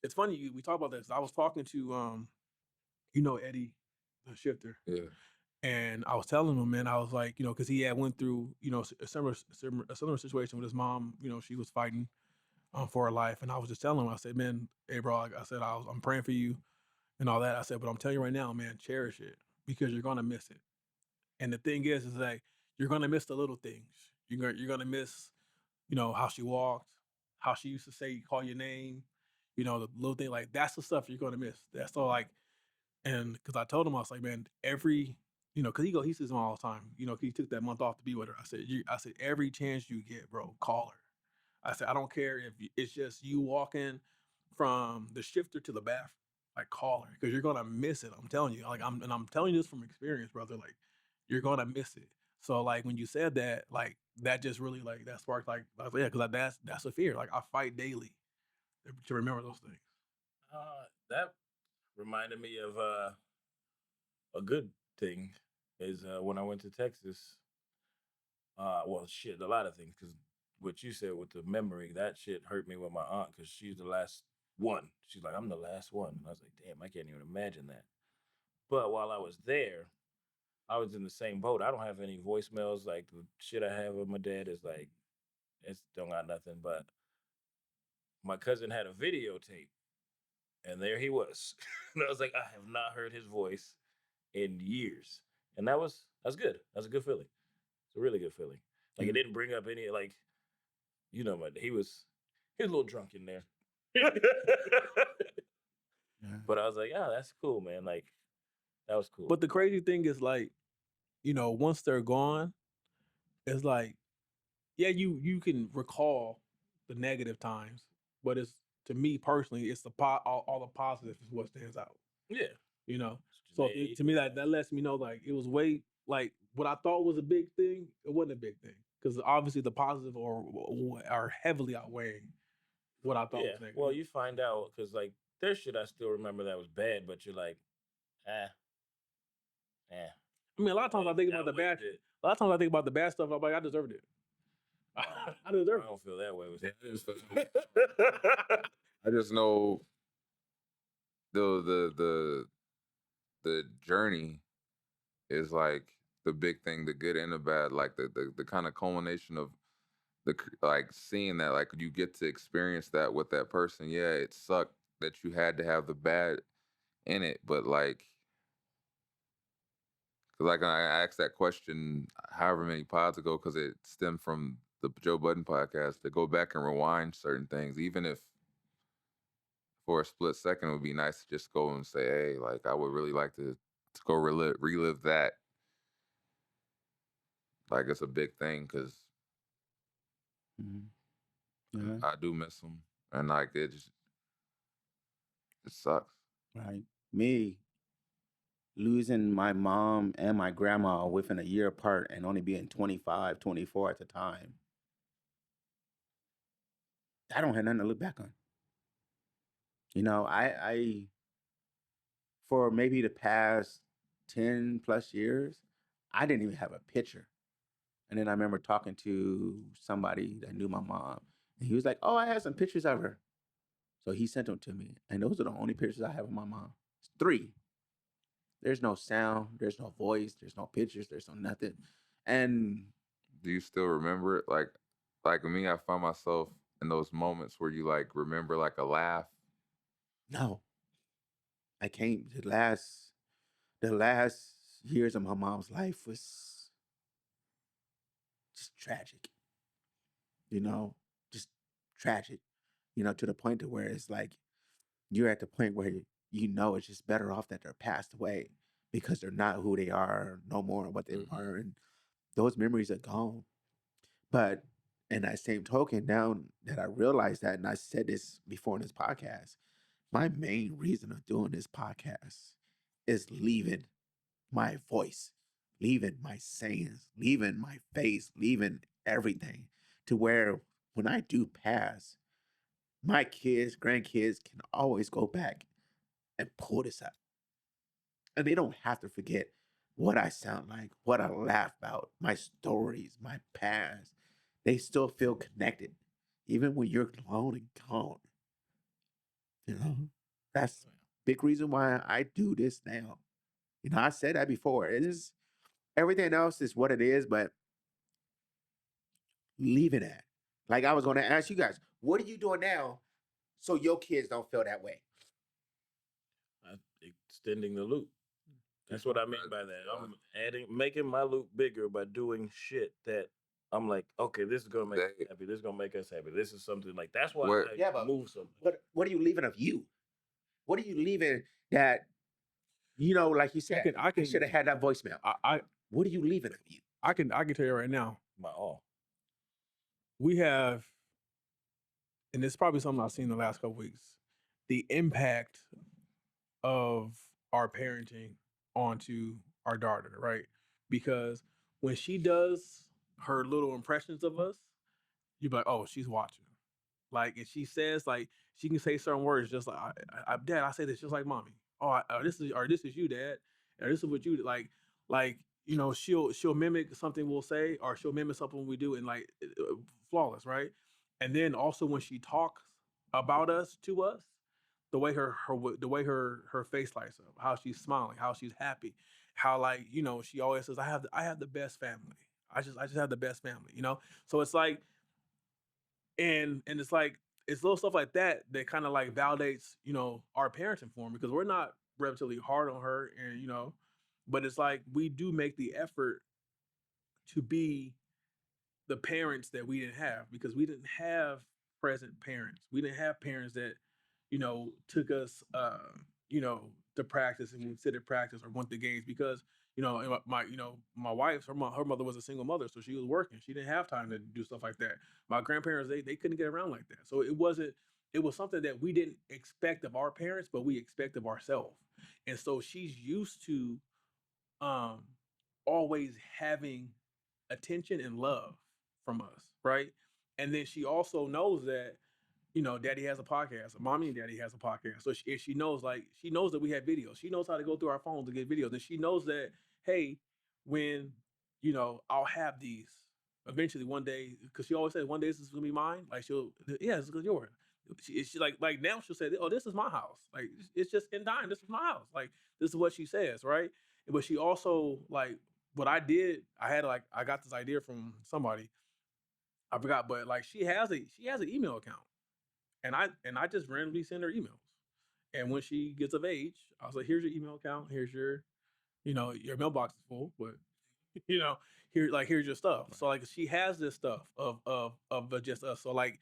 it's funny we talk about this. I was talking to Eddie, the shifter. Yeah. And I was telling him, man, I was like, because he had went through, a similar situation with his mom. She was fighting for her life, and I was just telling him, I said, man, hey, bro, I said I'm praying for you and all that. I said, but I'm telling you right now, man, cherish it because you're gonna miss it. And the thing is like you're gonna miss the little things. You're gonna miss, how she walked, how she used to say, call your name, the little thing like that's the stuff you're gonna miss. That's all like. And because I told him, I was like, man, every, because he sees him all the time. He took that month off to be with her. I said, every chance you get, bro, call her. I said, I don't care if it's just you walking from the shifter to the bathroom. Like, call her because you're gonna miss it. I'm telling you. Like, I'm telling you this from experience, brother. Like, you're gonna miss it. So, like, when you said that, like, that just really like that sparked like, I was like, yeah, because that's a fear. Like, I fight daily to remember those things. That reminded me of a good thing is when I went to Texas. Well, shit, a lot of things, because what you said with the memory, that shit hurt me with my aunt, because she's the last one. She's like, I'm the last one. And I was like, damn, I can't even imagine that. But while I was there, I was in the same boat. I don't have any voicemails. Like the shit I have with my dad is like, it's don't got nothing. But my cousin had a videotape, and there he was. And I was like, I have not heard his voice in years, and that's good. That's a good feeling. It's a really good feeling. Like it didn't bring up any like, but he was a little drunk in there. But I was like, oh, that's cool, man. Like that was cool. But the crazy thing is like, once they're gone, it's like, yeah, you can recall the negative times, but it's to me personally, it's all the positive is what stands out. Yeah. So to me that lets me know like it was way like what I thought was a big thing, it wasn't a big thing because obviously the positive are heavily outweighing what I thought was negative. Well, you find out because like there's shit I still remember that was bad, but you're like, eh. I mean, a lot of times I think about the bad. A lot of times I think about the bad stuff. I'm like, I deserved it. I deserve it. I don't feel that way with it. I just know the journey is like the big thing, the good and the bad, like the kind of culmination of like seeing that, like you get to experience that with that person. Yeah, it sucked that you had to have the bad in it, but like I asked that question however many pods ago because it stemmed from the Joe Budden podcast, to go back and rewind certain things, even if for a split second it would be nice to just go and say, hey, like I would really like to go relive that. Like it's a big thing because I do miss them, and like it sucks. Right. Me losing my mom and my grandma within a year apart and only being 25, 24 at the time. I don't have nothing to look back on. I for maybe the past 10 plus years, I didn't even have a picture. And then I remember talking to somebody that knew my mom, and he was like, oh, I have some pictures of her. So he sent them to me, and those are the only pictures I have of my mom. It's 3. There's no sound, there's no voice, there's no pictures, there's no nothing. And do you still remember it? Like me, I find myself in those moments where you like remember like a laugh. No, I can't. The last years of my mom's life was just tragic. Just tragic. To the point to where it's like you're at the point where it's just better off that they're passed away because they're not who they are no more, what they are, and those memories are gone. But in that same token, now that I realize that, and I said this before in this podcast, my main reason of doing this podcast is leaving my voice, leaving my sayings, leaving my face, leaving everything to where when I do pass, my kids, grandkids can always go back and pull this up. And they don't have to forget what I sound like, what I laugh about, my stories, my past. They still feel connected, even when you're alone and gone. That's big reason why I do this now. I said that before. It is everything else is what it is, but leave it at. Like I was going to ask you guys, what are you doing now so your kids don't feel that way? Extending the loop. That's what I mean by that. I'm making my loop bigger by doing shit that I'm like, okay, this is gonna make us happy. This is gonna make us happy. This is something like that's why I move so much. What are you leaving of you? What are you leaving that like you said? I should have had that voicemail. What are you leaving of you? I can tell you right now. My all. We have, and it's probably something I've seen the last couple weeks, the impact of our parenting onto our daughter, right? Because when she does her little impressions of us, you're like, oh, she's watching. Like, and she says, like, she can say certain words just like, Dad, I say this just like mommy. Oh, this is you, Dad. Or this is what you like, she'll mimic something we'll say, or she'll mimic something we do, and like flawless, right? And then also when she talks about us to us, the way her face lights up, how she's smiling, how she's happy, how like she always says, I have the best family. I just have the best family. So it's like and it's like it's little stuff like that that kind of like validates our parenting form because we're not relatively hard on her and but it's like we do make the effort to be the parents that we didn't have because we didn't have present parents. We didn't have parents that, took us, to practice and would sit at practice or went to games because, and my wife's her mother was a single mother, so she was working. She didn't have time to do stuff like that. My grandparents they couldn't get around like that, so it wasn't. It was something that we didn't expect of our parents, but we expect of ourselves. And so she's used to um always having attention and love from us, right? And then she also knows that daddy has a podcast, mommy and daddy has a podcast. So she knows, like, she knows that we have videos. She knows how to go through our phones to get videos. And she knows that, hey, when, I'll have these eventually one day, because she always says, one day this is going to be mine. Like, yeah, it's going to be yours. She like now she'll say, oh, this is my house. Like, it's just in time. This is my house. Like, this is what she says, right? But she also, like, what I did, I got this idea from somebody. I forgot, but like she has an email account. And I just randomly send her emails. And when she gets of age, I was like, here's your email account. Here's your, your mailbox is full, but here's your stuff. So like she has this stuff of just us. So like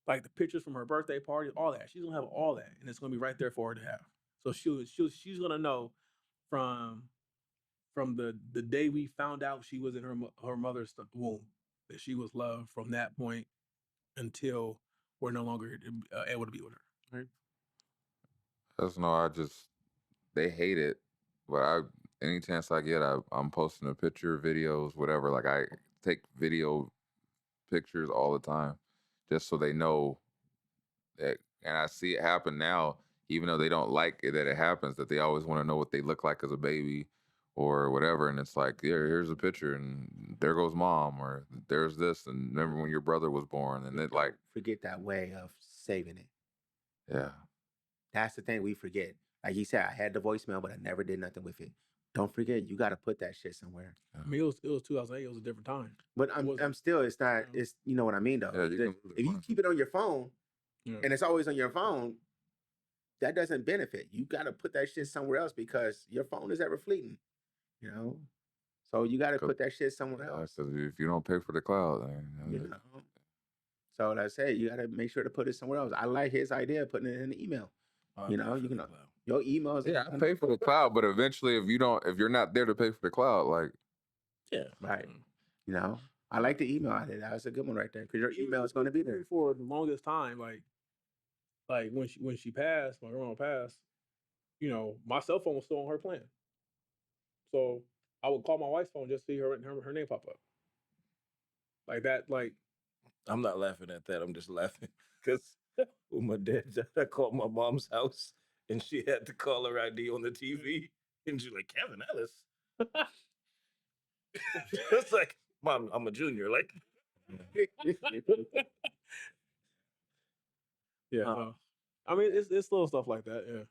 the pictures from her birthday party, all that. She's gonna have all that, and it's gonna be right there for her to have. So she's gonna know from the day we found out she was in her mother's womb that she was loved from that point until we're no longer able to be with her. Right? I just know they hate it, but any chance I get, I'm posting a picture, videos, whatever. Like I take video pictures all the time, just so they know that. And I see it happen now, even though they don't like it that it happens. That they always want to know what they look like as a baby, or whatever. And it's like, here's a picture, and there goes mom, or there's this, and remember when your brother was born, and it like Forget that way of saving it. yeah. That's the thing we forget. Like you said, I had the voicemail, but I never did nothing with it. Don't forget, you got to put that shit somewhere. I mean, it was 2008. It was a different time. But I'm still. It's not. It's you know what I mean though. Yeah, if you keep it on your phone, Yeah. and it's always on your phone, that doesn't benefit. You got to put that shit somewhere else because your phone is ever fleeting. So you got to put that shit somewhere else. Because if you don't pay for the cloud, then, So like I say, you got to make sure to put it somewhere else. I like his idea of putting it in the email. You can your emails. Yeah, I pay for the cloud, but eventually, if you're not there to pay for the cloud, like right. I like the email idea. That's a good one right there because your email is going to be there for the longest time. Like when she passed, my grandma passed. My cell phone was still on her plan, so I would call my wife's phone just to see her name pop up. Like that. Like I'm not laughing at that. I'm just laughing because when my dad died, I called my mom's house and she had to call her ID on the TV. And she's like, Kevin Ellis. It's like, Mom, I'm a junior. Like, yeah. I mean, it's little stuff like that. Yeah.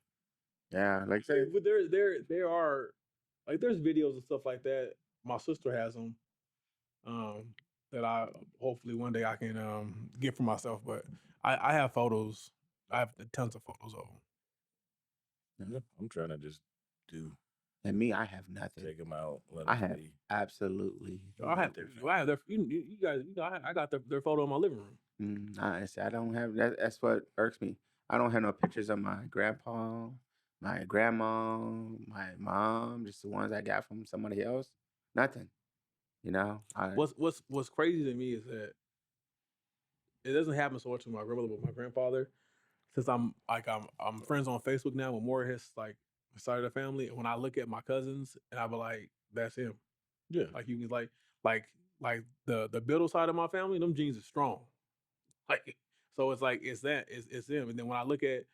Yeah, like say, but there are like there's videos and stuff like that. My sister has them. That I hopefully one day I can get for myself. But I have photos. I have tons of photos of them. I'm trying to just do. And me, I have nothing. Take them out. I have absolutely. I have their. You guys. I got their photo in my living room. I don't have that. That's what irks me. I don't have no pictures of my grandpa, my grandma, my mom. Just the ones I got from somebody else. Nothing. What's crazy to me is that it doesn't happen so much with my grandmother, but my grandfather. Since I'm friends on Facebook now with more of his like side of the family, and when I look at my cousins, and I be like, that's him. Yeah, like you can like the Biddle side of my family, them genes are strong. Like so, it's like it's them. And then when I look at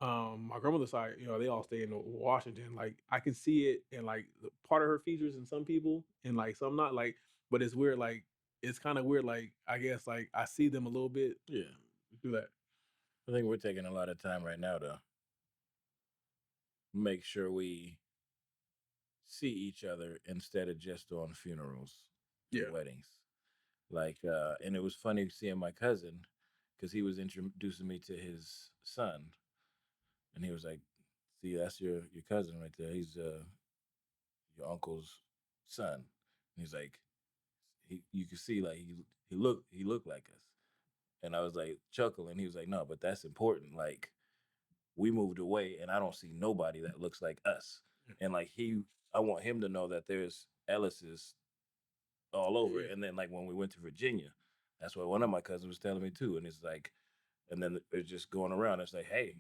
my grandmother's side, they all stay in Washington. Like I can see it in like part of her features in some people, and like some not. Like, but it's weird. Like it's kind of weird. Like I guess like I see them a little bit. Yeah, Do that. I think we're taking a lot of time right now, though. make sure we see each other instead of just on funerals, and weddings. Like, and it was funny seeing my cousin because he was introducing me to his son, and he was like, "See, that's your cousin right there. He's your uncle's son." And he's like, you could see like he looked like us, and I was like chuckling. He was like, "No, but that's important. Like, we moved away, and I don't see nobody that looks like us." And like I want him to know that there's Ellis's all over it. And then like when we went to Virginia, that's what one of my cousins was telling me too. And it's like, and then it's just going around. It's like, hey,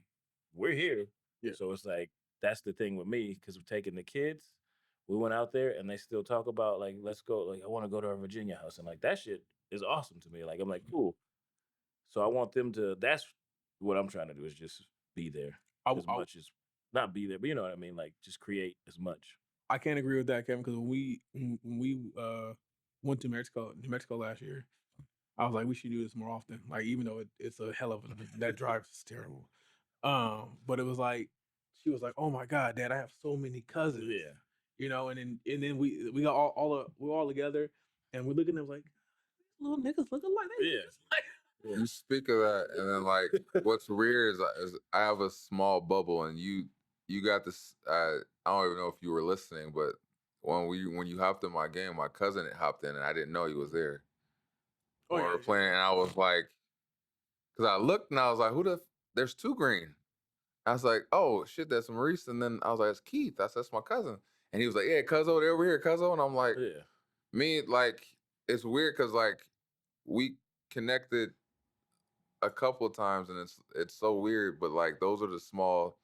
we're here. Yeah. So it's like that's the thing with me because we're taking the kids. We went out there and they still talk about like, let's go. Like, I want to go to our Virginia house, and like that shit is awesome to me. Like, I'm like, cool. So I want them to. That's what I'm trying to do is just be there as much as not be there, but you know what I mean. Like, just create as much. I can't agree with that, Kevin, because when we went to New Mexico last year, I was like, we should do this more often. Like, even though it's a hell of that drive is terrible. But it was like she was like, "Oh my God, Dad, I have so many cousins." Yeah. You know, and then we got we're all together, and we're looking at them like little niggas looking like that. Yeah. You speak of that, and then like what's weird is I have a small bubble, and you got this. I don't even know if you were listening, but when you hopped in my game, my cousin had hopped in, and I didn't know he was there. Oh, We were playing, and I was like, because I looked and I was like, there's two green. I was like, oh shit, that's Maurice, and then I was like, it's Keith. That's my cousin, and he was like, yeah, Cuzzo, they're over here, Cuzzo, and I'm like, Yeah. me like it's weird because like we connected a couple of times, and it's so weird, but like those are the small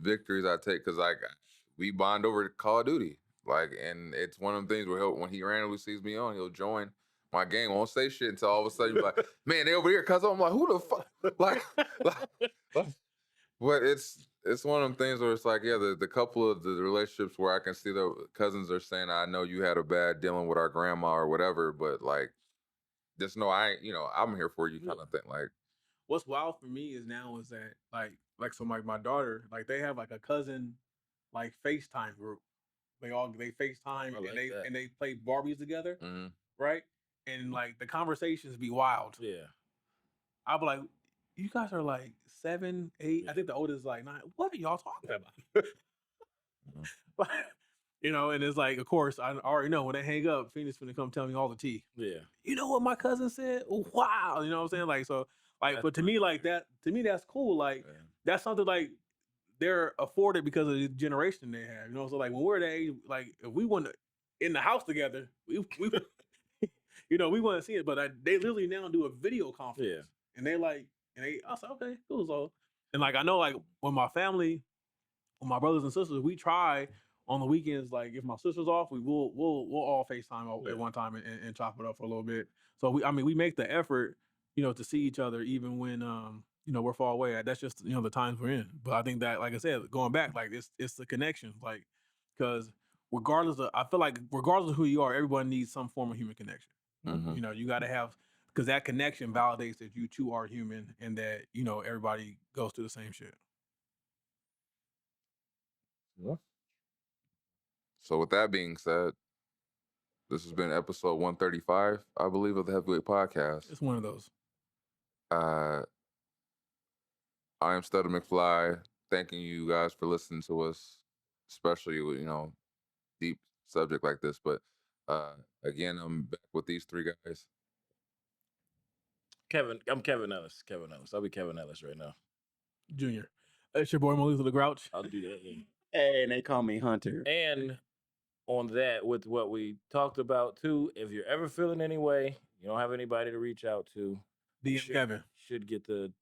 victories I take because like we bond over Call of Duty, like, and it's one of them things where when he randomly sees me on, he'll join my game, won't say shit until all of a sudden you're like, man, they over here, cuz I'm like, who the fuck, like, but it's one of them things where it's like, yeah, the couple of the relationships where I can see the cousins are saying, I know you had a bad dealing with our grandma or whatever, but like, just know I'm here for you kind of thing. Like, what's wild for me is that like so my daughter, like they have like a cousin like FaceTime group. They FaceTime and they play Barbies together, right? And like the conversations be wild. Yeah. I'll be like, you guys are like 7, 8. I think the oldest is like 9. What are y'all talking about? You know, and it's like, of course, I already know when they hang up, Phoenix gonna come tell me all the tea. Yeah. You know what my cousin said? Wow. You know what I'm saying? Like, so, like, but to me, like that, that's cool. Like, that's something like they're afforded because of the generation they have. You know, so like when we're that age, like if we want to in the house together, we you know, we want to see it, but they literally now do a video conference. Yeah. And I was like, okay, cool. So, and like I know, like when my family, with my brothers and sisters, we try on the weekends. Like if my sister's off, we'll all FaceTime at one time and chop it up for a little bit. So we make the effort, you know, to see each other even when you know we're far away. That's just the times we're in. But I think that, like I said, going back, like it's the connection, like because I feel like regardless of who you are, everyone needs some form of human connection. You know, you got to have. Because that connection validates that you two are human and that, you know, everybody goes through the same shit. Yeah. So with that being said, this has been episode 135, I believe, of the Heavyweight Podcast. It's one of those. I am Stutter McFly. Thanking you guys for listening to us, especially with, deep subject like this. But again, I'm back with these three guys. I'm Kevin Ellis. I'll be Kevin Ellis right now. Junior. It's your boy Melissa the Grouch. I'll do that. Hey, and they call me Hunter. And on that, with what we talked about too, if you're ever feeling any way, you don't have anybody to reach out to, DM Kevin. Should get the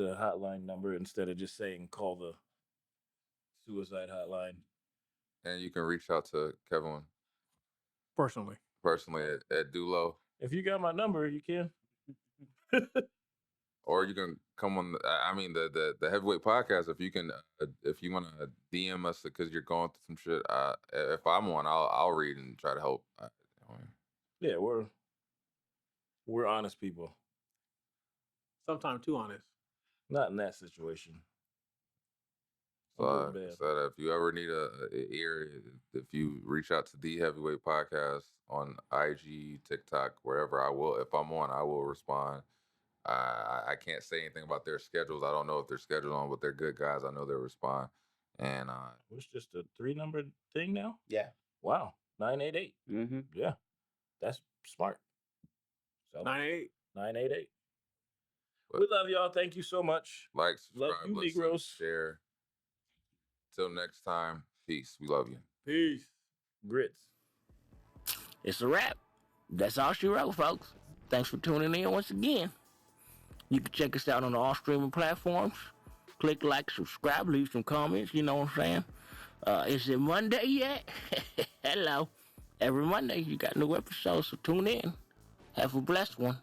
hotline number instead of just saying call the suicide hotline. And you can reach out to Kevin personally at Dulo. If you got my number, you can. Or you can come on. The Heavyweight Podcast. If you can, if you want to DM us because you're going through some shit. If I'm on, I'll read and try to help. Yeah, we're honest people. Sometimes too honest. Not in that situation. So I'm doing bad. said if you ever need a ear, if you reach out to the Heavyweight Podcast on IG, TikTok, wherever, I will. If I'm on, I will respond. I can't say anything about their schedules. I don't know if they're scheduled on, but they're good guys. I know they'll respond. And It's just a 3-number thing now. Yeah. Wow, 988. Mm-hmm. Yeah, that's smart. So 988. 988. But We love y'all. Thank you so much. like, Love subscribe, you, listen, Negroes. share. Till next time, peace. We love you. Peace. Grits. It's a wrap. That's all she wrote, folks. Thanks for tuning in once again. You can check us out on all streaming platforms. Click like, subscribe, leave some comments. You know what I'm saying? Is it Monday yet? Hello. Every Monday you got new episodes, so tune in. Have a blessed one.